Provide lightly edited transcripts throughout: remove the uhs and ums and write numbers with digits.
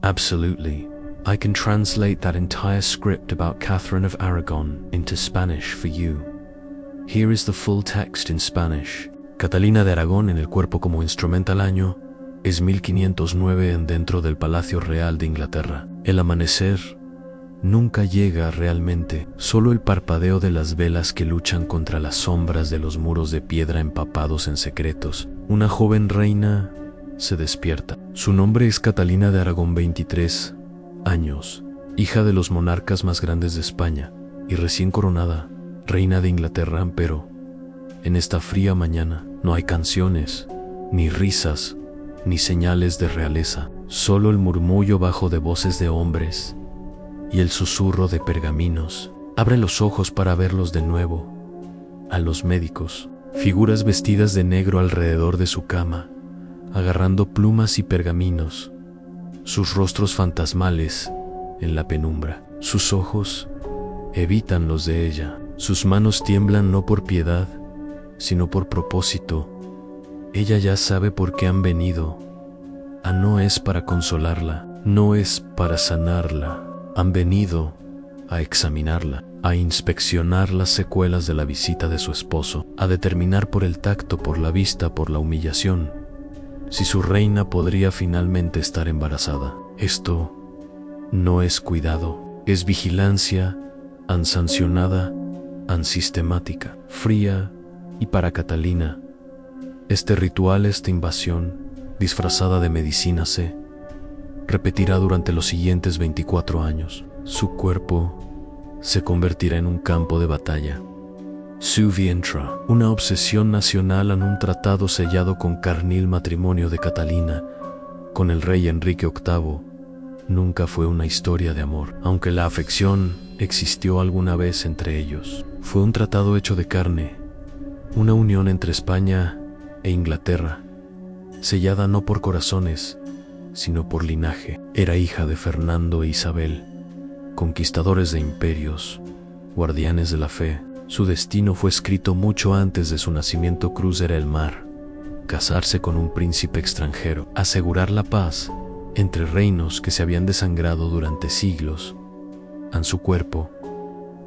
Absolutely. I can translate that entire script about Catherine of Aragon into Spanish for you. Here is the full text in Spanish. Catalina de Aragón en el cuerpo como instrumental año es 1509 en dentro del Palacio Real de Inglaterra. El amanecer nunca llega realmente, solo el parpadeo de las velas que luchan contra las sombras de los muros de piedra empapados en secretos. Una joven reina se despierta. Su nombre es Catalina de Aragón, 23 años, hija de los monarcas más grandes de España y recién coronada reina de Inglaterra, pero en esta fría mañana no hay canciones, ni risas, ni señales de realeza, solo el murmullo bajo de voces de hombres y el susurro de pergaminos. Abre los ojos para verlos de nuevo, a los médicos, figuras vestidas de negro alrededor de su cama, agarrando plumas y pergaminos, sus rostros fantasmales en la penumbra. Sus ojos evitan los de ella, sus manos tiemblan no por piedad, sino por propósito. Ella ya sabe por qué han venido. No es para consolarla, no es para sanarla. Han venido a examinarla, a inspeccionar las secuelas de la visita de su esposo, a determinar por el tacto, por la vista, por la humillación, si su reina podría finalmente estar embarazada. Esto no es cuidado, es vigilancia sancionada, sistemática, fría, y para Catalina, este ritual, esta invasión, disfrazada de medicina se repetirá durante los siguientes 24 años. Su cuerpo se convertirá en un campo de batalla. Su vientre, una obsesión nacional en un tratado sellado con carnil matrimonio de Catalina con el rey Enrique VIII, nunca fue una historia de amor, aunque la afección existió alguna vez entre ellos. Fue un tratado hecho de carne, una unión entre España e Inglaterra, sellada no por corazones, sino por linaje. Era hija de Fernando e Isabel, conquistadores de imperios, guardianes de la fe. Su destino fue escrito mucho antes de su nacimiento. Cruzar el mar, casarse con un príncipe extranjero, asegurar la paz entre reinos que se habían desangrado durante siglos. Su cuerpo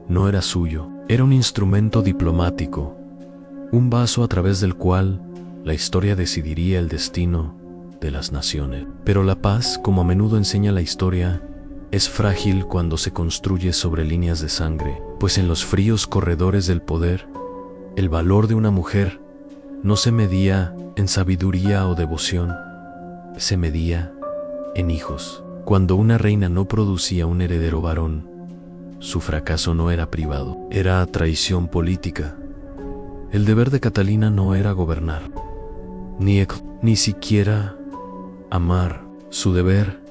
no era suyo, era un instrumento diplomático, un vaso a través del cual la historia decidiría el destino de las naciones. Pero la paz, como a menudo enseña la historia, es frágil cuando se construye sobre líneas de sangre, pues en los fríos corredores del poder, el valor de una mujer no se medía en sabiduría o devoción, se medía en hijos. Cuando una reina no producía un heredero varón, su fracaso no era privado, era traición política. El deber de Catalina no era gobernar, ni siquiera amar. Su deber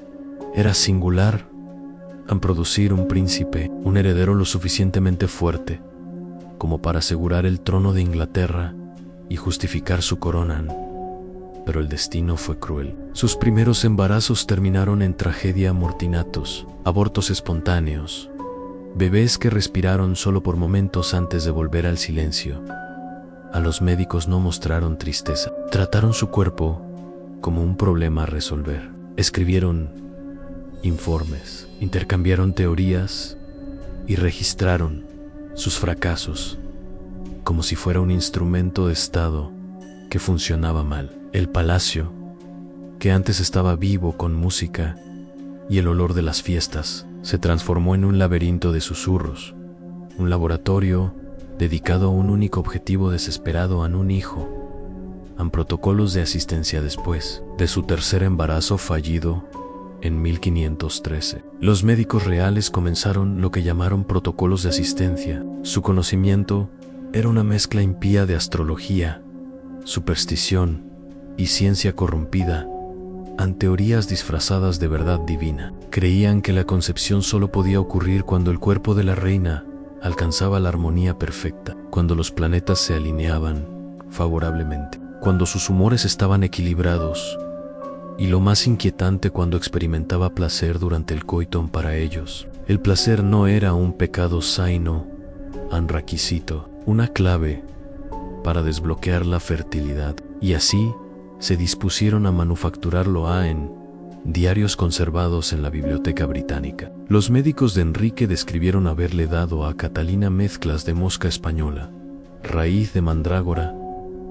era singular en producir un príncipe, un heredero lo suficientemente fuerte como para asegurar el trono de Inglaterra y justificar su corona. Pero el destino fue cruel. Sus primeros embarazos terminaron en tragedia, amortinatos, abortos espontáneos, bebés que respiraron solo por momentos antes de volver al silencio. A los médicos no mostraron tristeza. Trataron su cuerpo como un problema a resolver. Escribieron informes, intercambiaron teorías y registraron sus fracasos como si fuera un instrumento de Estado que funcionaba mal. El palacio, que antes estaba vivo con música y el olor de las fiestas, se transformó en un laberinto de susurros, un laboratorio dedicado a un único objetivo desesperado: a un hijo. Protocolos de asistencia después de su tercer embarazo fallido en 1513. Los médicos reales comenzaron lo que llamaron protocolos de asistencia. Su conocimiento era una mezcla impía de astrología, superstición y ciencia corrompida, ante teorías disfrazadas de verdad divina. Creían que la concepción solo podía ocurrir cuando el cuerpo de la reina alcanzaba la armonía perfecta, cuando los planetas se alineaban favorablemente, cuando sus humores estaban equilibrados, y lo más inquietante, cuando experimentaba placer durante el coito. Para ellos, el placer no era un pecado sino un requisito, una clave para desbloquear la fertilidad, y así se dispusieron a manufacturarlo en diarios conservados en la Biblioteca Británica. Los médicos de Enrique describieron haberle dado a Catalina mezclas de mosca española, raíz de mandrágora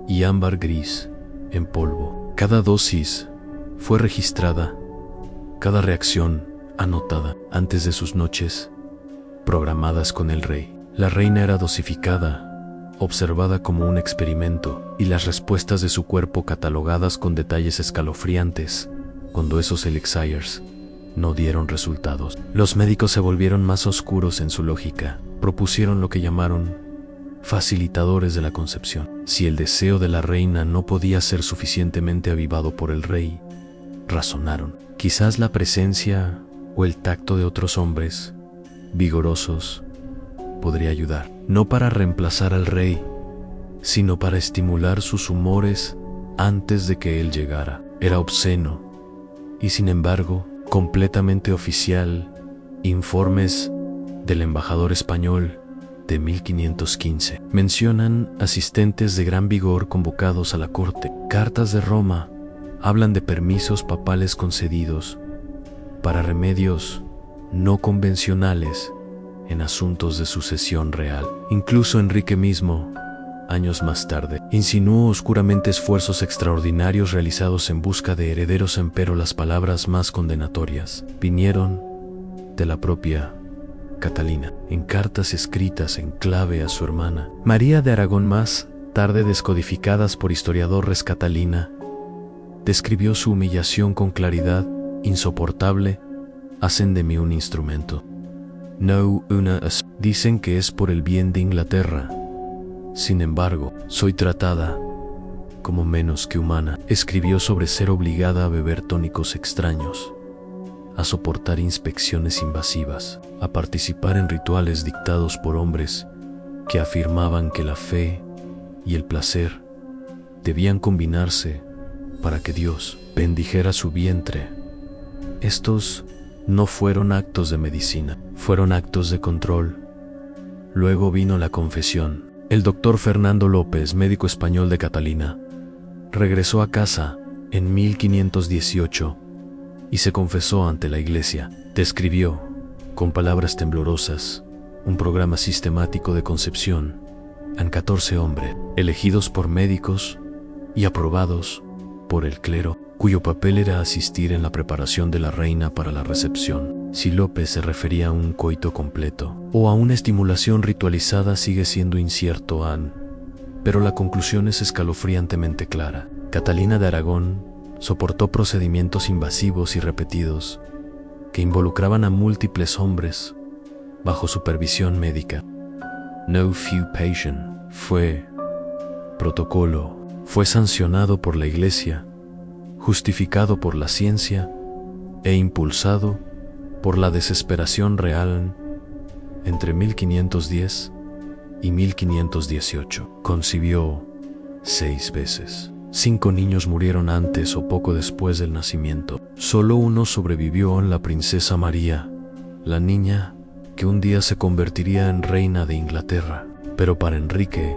y ámbar gris en polvo. Cada dosis fue registrada, cada reacción anotada antes de sus noches programadas con el rey. La reina era dosificada, observada como un experimento, y las respuestas de su cuerpo catalogadas con detalles escalofriantes cuando esos elixirs no dieron resultados. Los médicos se volvieron más oscuros en su lógica. Propusieron lo que llamaron facilitadores de la concepción. Si el deseo de la reina no podía ser suficientemente avivado por el rey, razonaron, quizás la presencia o el tacto de otros hombres vigorosos podría ayudar, no para reemplazar al rey, sino para estimular sus humores antes de que él llegara. Era obsceno y, sin embargo, completamente oficial. Informes del embajador español de 1515 mencionan asistentes de gran vigor convocados a la corte. Cartas de Roma hablan de permisos papales concedidos para remedios no convencionales en asuntos de sucesión real. Incluso Enrique mismo, años más tarde, insinuó oscuramente esfuerzos extraordinarios realizados en busca de herederos, empero las palabras más condenatorias vinieron de la propia Catalina, en cartas escritas en clave a su hermana María de Aragón, más tarde descodificadas por historiadores. Catalina describió su humillación con claridad insoportable. Hacen de mí un instrumento, no una dicen que es por el bien de Inglaterra. Sin embargo, soy tratada como menos que humana. Escribió sobre ser obligada a beber tónicos extraños, a soportar inspecciones invasivas, a participar en rituales dictados por hombres que afirmaban que la fe y el placer debían combinarse para que Dios bendijera su vientre. Estos no fueron actos de medicina, fueron actos de control. Luego vino la confesión. El doctor Fernando López, médico español de Catalina, regresó a casa en 1518 y se confesó ante la iglesia. Describió, con palabras temblorosas, un programa sistemático de concepción en 14 hombres, elegidos por médicos y aprobados por el clero, cuyo papel era asistir en la preparación de la reina para la recepción. Si López se refería a un coito completo o a una estimulación ritualizada sigue siendo incierto, pero la conclusión es escalofriantemente clara. Catalina de Aragón soportó procedimientos invasivos y repetidos que involucraban a múltiples hombres bajo supervisión médica. No few patient fue protocolo, fue sancionado por la Iglesia, justificado por la ciencia e impulsado por la desesperación real. Entre 1510 y 1518 concibió 6 veces. 5 niños murieron antes o poco después del nacimiento. Solo uno sobrevivió, la princesa María, la niña que un día se convertiría en reina de Inglaterra. Pero para Enrique,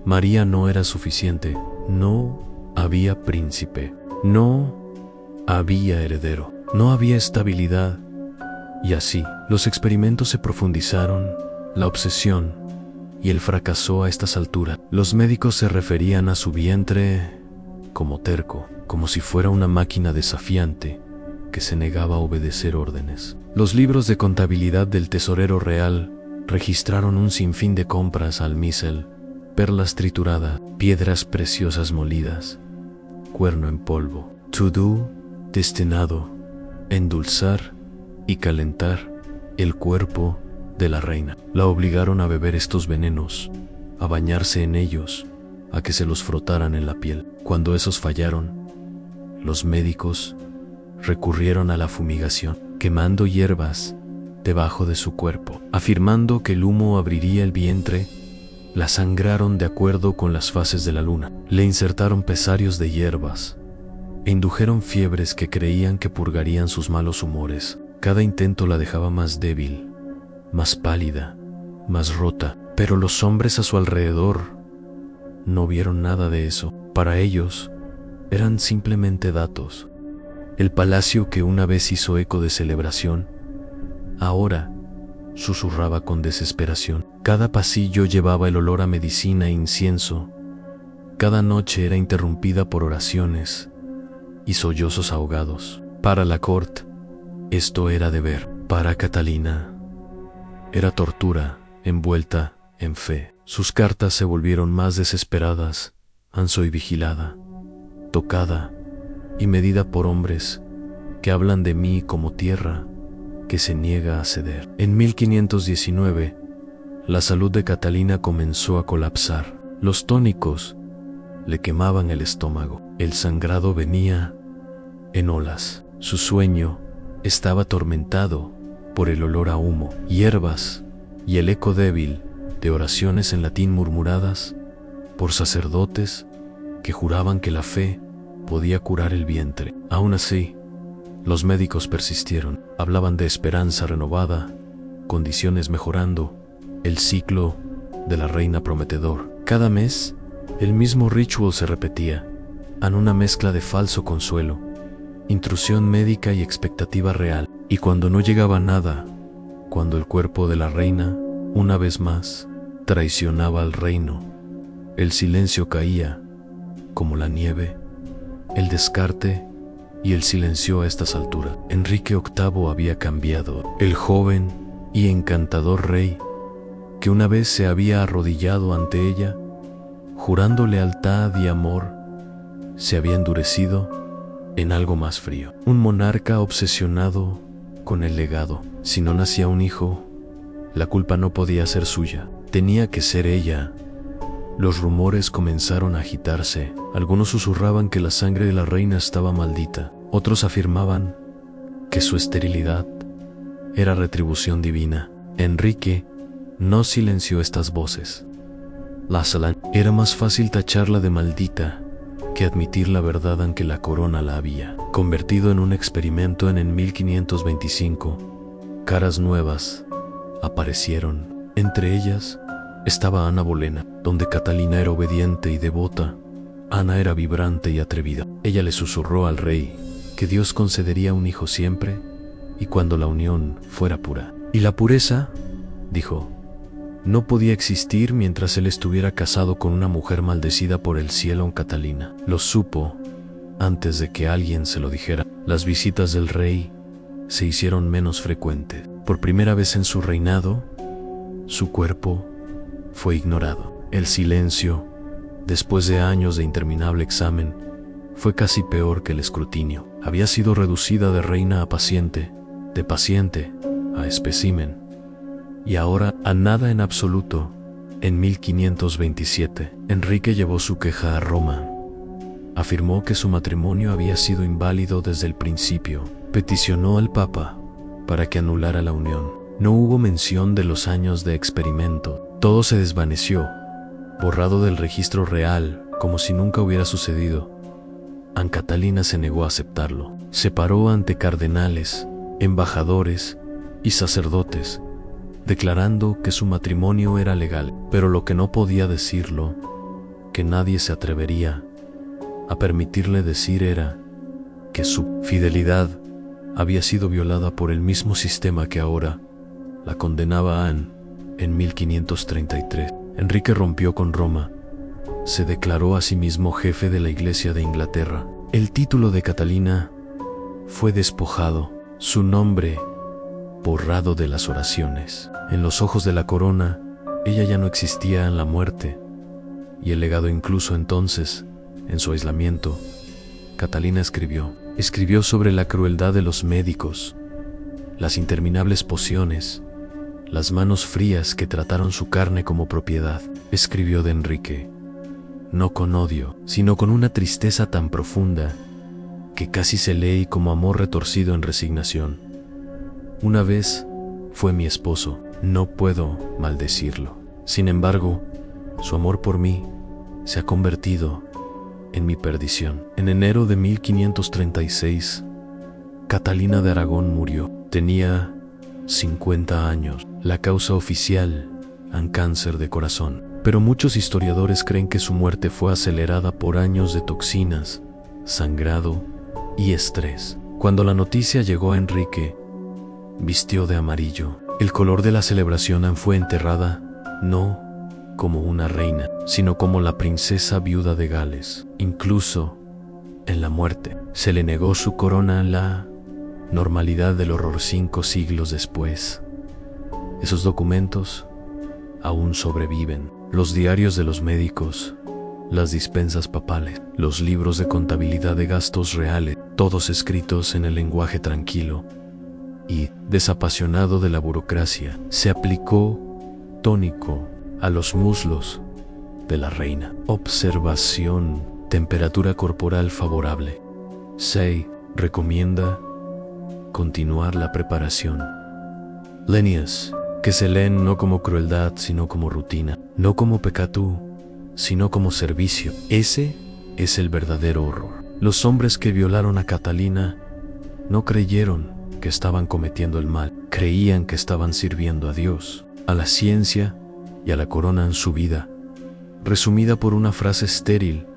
María no era suficiente. No había príncipe, no había heredero, no había estabilidad. Y así, los experimentos se profundizaron, la obsesión y el fracaso. A estas alturas, los médicos se referían a su vientre como terco, como si fuera una máquina desafiante que se negaba a obedecer órdenes. Los libros de contabilidad del tesorero real registraron un sinfín de compras al misel, perlas trituradas, piedras preciosas molidas, cuerno en polvo, todo destinado a endulzar y calentar el cuerpo de la reina. La obligaron a beber estos venenos, a bañarse en ellos, a que se los frotaran en la piel. Cuando esos fallaron, los médicos recurrieron a la fumigación, quemando hierbas debajo de su cuerpo, afirmando que el humo abriría el vientre. La sangraron de acuerdo con las fases de la luna, le insertaron pesarios de hierbas e indujeron fiebres que creían que purgarían sus malos humores. Cada intento la dejaba más débil, más pálida, más rota, pero los hombres a su alrededor no vieron nada de eso. Para ellos eran simplemente datos. El palacio que una vez hizo eco de celebración, ahora susurraba con desesperación. Cada pasillo llevaba el olor a medicina e incienso. Cada noche era interrumpida por oraciones y sollozos ahogados. Para la corte, esto era deber. Para Catalina, era tortura envuelta en fe. Sus cartas se volvieron más desesperadas. Soy vigilada, tocada y medida por hombres que hablan de mí como tierra que se niega a ceder. En 1519, la salud de Catalina comenzó a colapsar. Los tónicos le quemaban el estómago. El sangrado venía en olas. Su sueño estaba atormentado por el olor a humo, hierbas y el eco débil de oraciones en latín murmuradas por sacerdotes que juraban que la fe podía curar el vientre. Aún así, los médicos persistieron. Hablaban de esperanza renovada, condiciones mejorando, el ciclo de la reina prometedor. Cada mes, el mismo ritual se repetía, en una mezcla de falso consuelo, intrusión médica y expectativa real. Y cuando no llegaba nada, cuando el cuerpo de la reina, una vez más, traicionaba al reino, el silencio caía como la nieve, el descarte y el silencio a estas alturas. Enrique VIII había cambiado. El joven y encantador rey, que una vez se había arrodillado ante ella, jurando lealtad y amor, se había endurecido en algo más frío. Un monarca obsesionado con el legado. Si no nacía un hijo, la culpa no podía ser suya, tenía que ser ella. Los rumores comenzaron a agitarse. Algunos susurraban que la sangre de la reina estaba maldita. Otros afirmaban que su esterilidad era retribución divina. Enrique no silenció estas voces. Era más fácil tacharla de maldita que admitir la verdad aunque la corona la había convertido en un experimento. En 1525, caras nuevas aparecieron. Entre ellas estaba Ana Bolena, donde Catalina era obediente y devota. Ana era vibrante y atrevida. Ella le susurró al rey que Dios concedería un hijo siempre y cuando la unión fuera pura. Y la pureza, dijo, no podía existir mientras él estuviera casado con una mujer maldecida por el cielo. Catalina lo supo antes de que alguien se lo dijera. Las visitas del rey se hicieron menos frecuentes. Por primera vez en su reinado, su cuerpo fue ignorado. El silencio, después de años de interminable examen, fue casi peor que el escrutinio. Había sido reducida de reina a paciente, de paciente a espécimen, y ahora a nada en absoluto. En 1527, Enrique llevó su queja a Roma. Afirmó que su matrimonio había sido inválido desde el principio. Peticionó al Papa para que anulara la unión. No hubo mención de los años de experimento. Todo se desvaneció, borrado del registro real, como si nunca hubiera sucedido. Catalina se negó a aceptarlo. Se paró ante cardenales, embajadores y sacerdotes, declarando que su matrimonio era legal, pero lo que no podía decirlo, que nadie se atrevería a permitirle decir, era que su fidelidad había sido violada por el mismo sistema que ahora la condenaba a Anne. En 1533, Enrique rompió con Roma. Se declaró a sí mismo jefe de la Iglesia de Inglaterra. El título de Catalina fue despojado, su nombre borrado de las oraciones. En los ojos de la corona, ella ya no existía en la muerte, y el legado incluso entonces, en su aislamiento, Catalina escribió sobre la crueldad de los médicos, las interminables pociones, las manos frías que trataron su carne como propiedad. Escribió de Enrique, no con odio, sino con una tristeza tan profunda que casi se lee como amor retorcido en resignación. Una vez fue mi esposo, no puedo maldecirlo. Sin embargo, su amor por mí se ha convertido en mi perdición. En enero de 1536, Catalina de Aragón murió. Tenía 50 años. La causa oficial, cáncer de corazón. Pero muchos historiadores creen que su muerte fue acelerada por años de toxinas, sangrado y estrés. Cuando la noticia llegó a Enrique, vistió de amarillo. El color de la celebración fue enterrada, no como una reina, sino como la princesa viuda de Gales. Incluso en la muerte, se le negó su corona, la normalidad del horror 5 siglos después. Esos documentos aún sobreviven. Los diarios de los médicos, las dispensas papales, los libros de contabilidad de gastos reales, todos escritos en el lenguaje tranquilo y desapasionado de la burocracia. Se aplicó tónico a los muslos de la reina. Observación: temperatura corporal favorable. 6. Recomienda continuar la preparación. Líneas que se leen no como crueldad, sino como rutina, no como pecado, sino como servicio. Ese es el verdadero horror. Los hombres que violaron a Catalina no creyeron que estaban cometiendo el mal, creían que estaban sirviendo a Dios, a la ciencia y a la corona en su vida, resumida por una frase estéril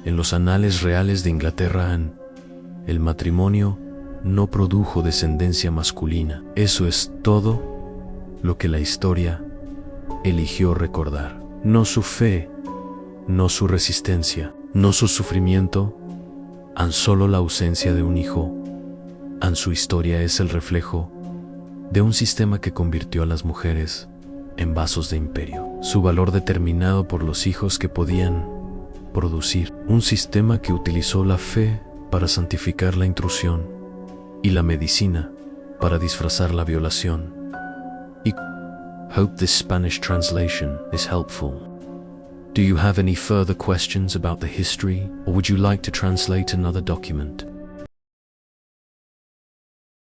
en los anales reales de Inglaterra: el matrimonio no produjo descendencia masculina. Eso es todo lo que la historia eligió recordar. No su fe, no su resistencia, no su sufrimiento, solo la ausencia de un hijo. Su historia es el reflejo de un sistema que convirtió a las mujeres en vasos de imperio. Su valor determinado por los hijos que podían producir. Un sistema que utilizó la fe para santificar la intrusión y la medicina para disfrazar la violación. I hope this Spanish translation is helpful. Do you have any further questions about the history, or would you like to translate another document?